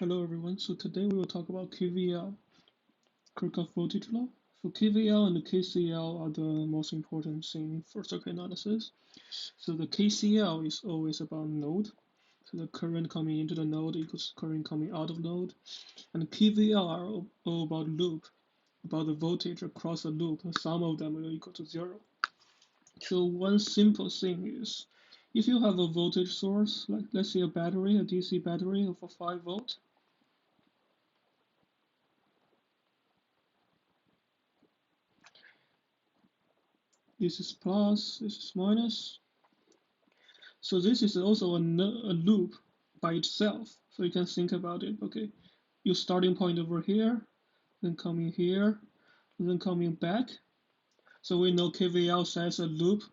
Hello everyone, so today we will talk about KVL, Kirchhoff voltage law. So KVL and the KCL are the most important thing for circuit analysis. So the KCL is always about node. So the current coming into the node equals current coming out of node. And KVL are all about loop, about the voltage across the loop. The sum of them will equal to 0. So one simple thing is, if you have a voltage source, like let's say a battery, a DC battery of a 5 volt, this is plus, this is minus. So this is also a loop by itself. So you can think about it. Okay, your starting point over here, then coming here, then coming back. So we know KVL says a loop,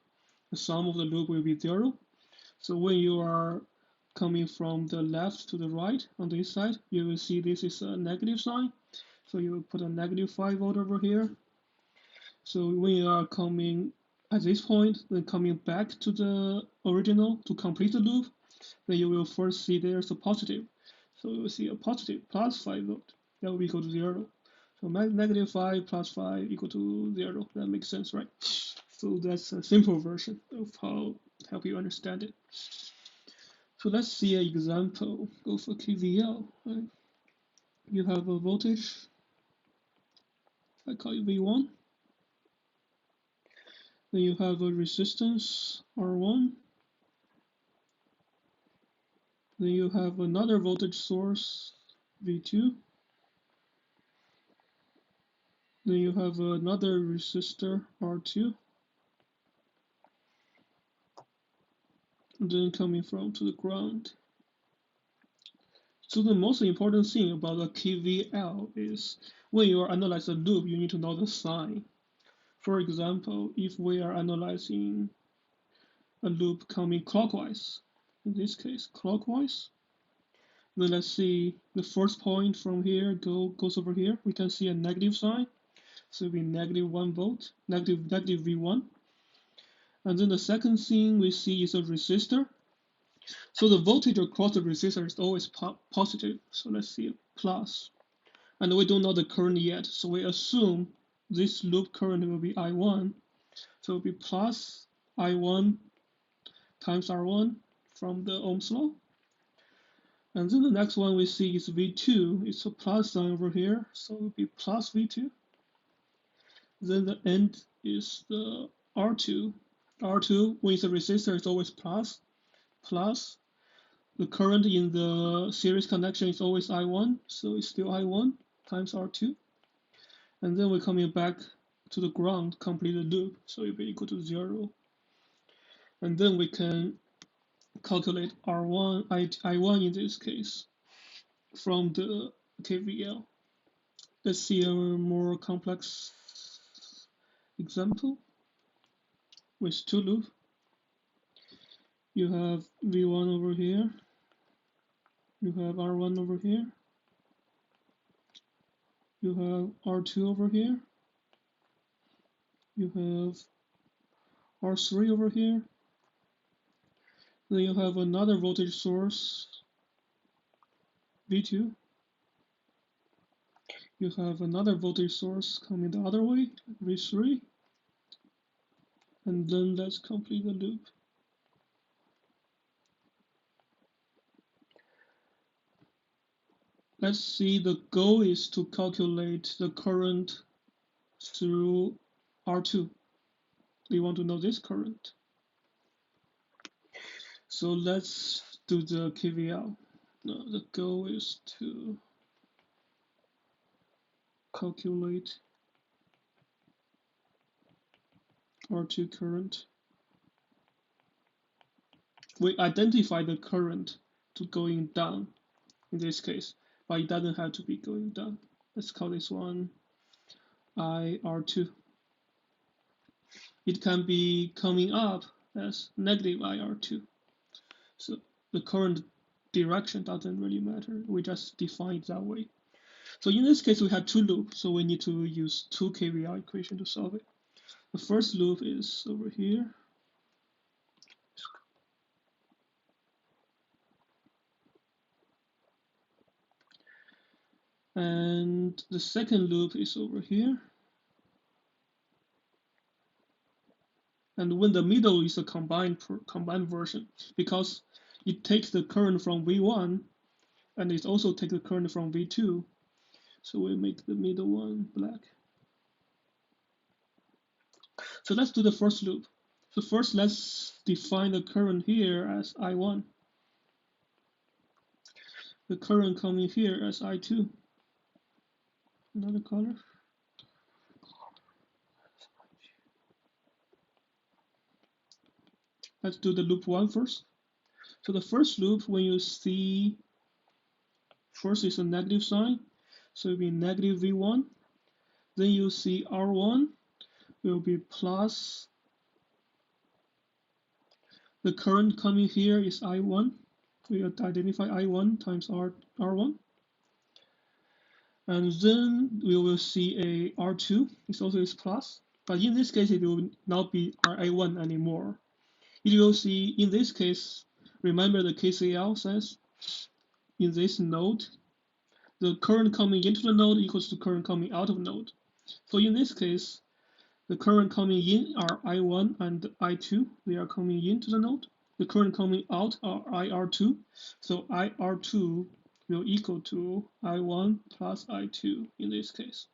the sum of the loop will be 0. So when you are coming from the left to the right on this side, you will see this is a negative sign. So you will put a negative 5 volt over here. So when you are coming at this point, then coming back to the original to complete the loop, then you will first see there's a positive. So you will see a positive plus 5 volt. That will equal to 0. So negative 5 plus 5 equal to 0. That makes sense, right? So that's a simple version of how help you understand it. So let's see an example. Go for KVL. Right? You have a voltage. I call it V1. Then you have a resistance R1. Then you have another voltage source V2. Then you have another resistor R2. And then coming from to the ground. So the most important thing about a KVL is when you are analyzing a loop, you need to know the sign. For example, if we are analyzing a loop coming clockwise, in this case clockwise, then let's see the first point from here goes over here. We can see a negative sign, so it'll be negative 1 volt, negative V1. And then the second thing we see is a resistor. So the voltage across the resistor is always positive. So let's see plus. And we don't know the current yet, so we assume this loop current will be I1. So it will be plus I1 times R1 from the Ohm's law. And then the next one we see is V2. It's a plus sign over here, so it will be plus V2. Then the end is the R2. R2, when it's a resistor, it's always plus. The current in the series connection is always I1, so it's still I1 times R2. And then we're coming back to the ground, complete the loop, so it'll be equal to 0. And then we can calculate R1, I1 in this case, from the KVL. Let's see a more complex example with two loops. You have V1 over here, you have R1 over here, you have R2 over here, you have R3 over here, then you have another voltage source, V2, you have another voltage source coming the other way, V3, and then let's complete the loop. Let's see, the goal is to calculate the current through R2. We want to know this current. So let's do the KVL. Now the goal is to calculate R2 current. We identify the current to going down in this case, but it doesn't have to be going down. Let's call this one IR2. It can be coming up as negative IR2. So the current direction doesn't really matter. We just define it that way. So in this case, we have two loops, so we need to use two KVL equations to solve it. The first loop is over here. And the second loop is over here. And when the middle is a combined version, because it takes the current from V1 and it also takes the current from V2. So we make the middle one black. So let's do the first loop. So first, let's define the current here as I1. The current coming here as I2. Another color. Let's do the loop 1 first. So the first loop, when you see first is a negative sign, so it'll be negative V1. Then you see R1 will be plus. The current coming here is I1. We identify I1 times R1. And then we will see a R2. It also is plus. But in this case, it will not be RA1 anymore. It will see, in this case, remember the KCL says, in this node, the current coming into the node equals to current coming out of the node. So in this case, the current coming in are I1 and I2. They are coming into the node. The current coming out are IR2. So IR2 will equal to I1 plus I2 in this case.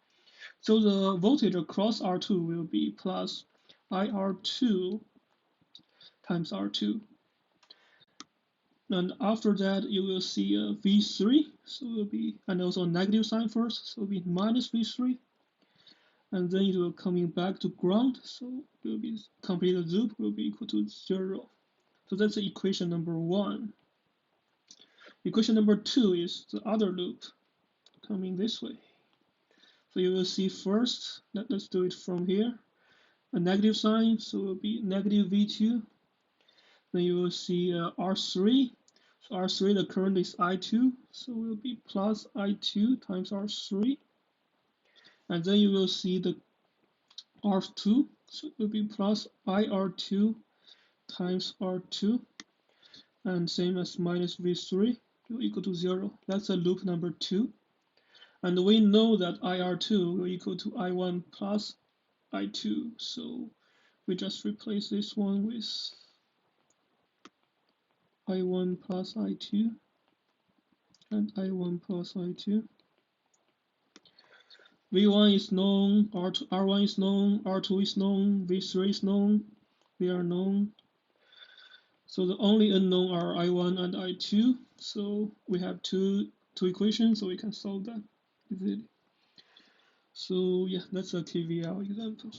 So the voltage across R2 will be plus IR2 times R2. And after that, you will see a V3. So it will be, and also a negative sign first. So it will be minus V3. And then it will coming back to ground. So it will be complete the loop will be equal to 0. So that's the equation number 1. Equation number 2 is the other loop coming this way. So you will see first, let's do it from here, a negative sign, so it will be negative V2. Then you will see R3. So R3, the current is I2, so it will be plus I2 times R3. And then you will see the R2, so it will be plus IR2 times R2. And same as minus V3 will equal to 0. That's a loop number 2. And we know that IR2 will equal to I1 plus I2. So we just replace this one with I1 plus I2 and I1 plus I2. V1 is known, R1 is known, R2 is known, V3 is known, they are known. So the only unknown are I1 and I2. So we have two equations, so we can solve that easily. So yeah, that's a KVL example.